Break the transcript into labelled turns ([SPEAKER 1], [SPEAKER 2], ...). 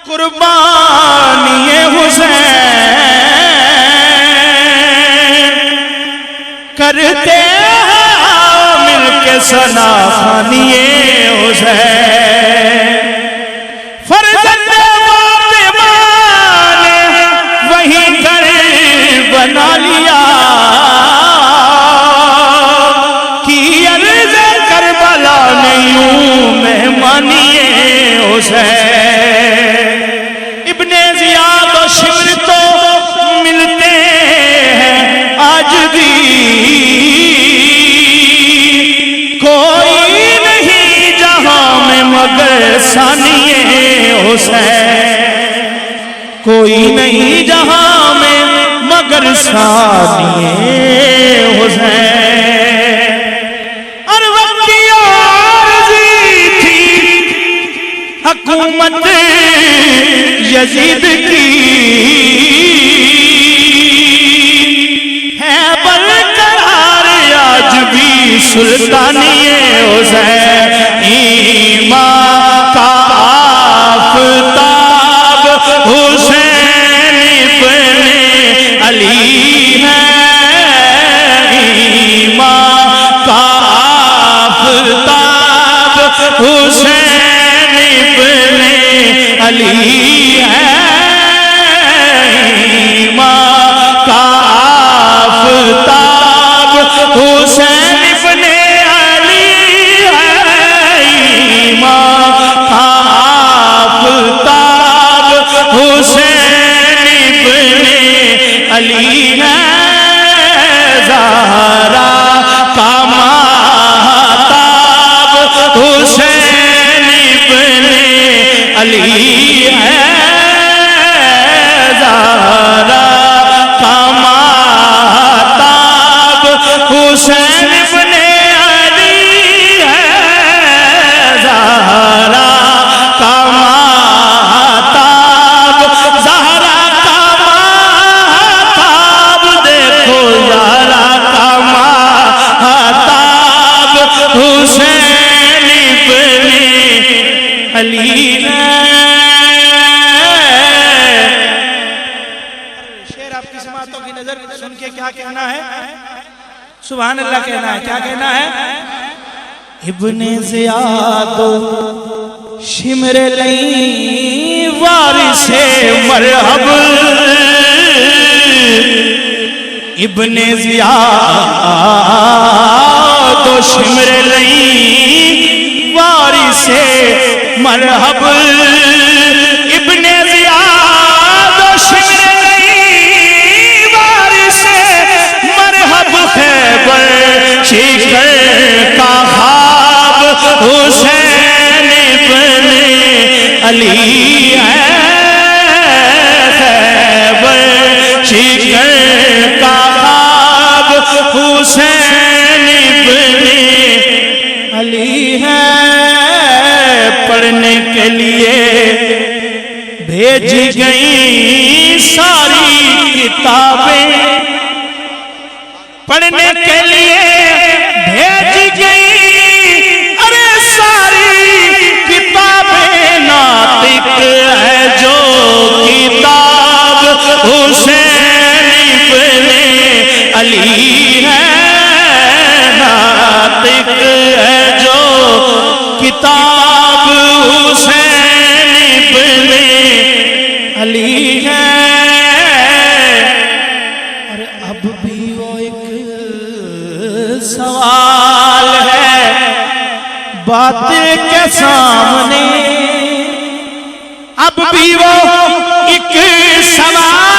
[SPEAKER 1] قربانی حسین کرتے مل کے ثنا خوانی حسین فرزند فاطمہ نے وہی گھر بنا لیا کی عرض کربلا نہیں ہوں مہمانی حسین ابن زیاد و شمر تو ملتے ہیں آج بھی کوئی نہیں جہاں میں مگر ثانی حسین کوئی نہیں جہاں میں مگر ثانی حسین اور وقت کی عارضی تھی حکومت یزید کی ہے برقرار آج بھی سلطانی حسین ایمان کا آفتاب حسین ابن علی ہے ایمان کا آفتاب حسین ابن علی ہے ایمان کا آفتاب حسین ابن علی ہے ایمان کا آفتاب حسین ابن علی ہے زہرا کا مہتاب حسین ابن علی ہے زہرا کا مہتاب حسین ابن علی ہے زہرا کا مہتاب زہرا کا مہتاب دیکھو زہرا کا مہتاب حسین ابن علی ہے شعر آپ کی سماعتوں کی نظر سن کے کیا کہنا ہے سبحان اللہ کہنا ہے کیا کہنا ہے ابن زیاد شمر لئی وارث مرحب ابن زیاد شمر لئی وارث مرحب ابن زیاد شمر لئی وارث مرحب خیبر شکر کا خواب حسین ابن علی ہے خیبر شکر کا خواب حسین ابن علی ہے پڑھنے کے لیے بھیج گئی ساری کتابیں پڑھنے کے لیے بھیج گئی ارے ساری کتابیں ناطق ہے جو کتاب حسین ابن علی ہے ناطق ہے جو کتاب حسین ابن علی ہے اور اب بھی وہ ایک سوال ہے بات کے سامنے اب بھی وہ ایک سوال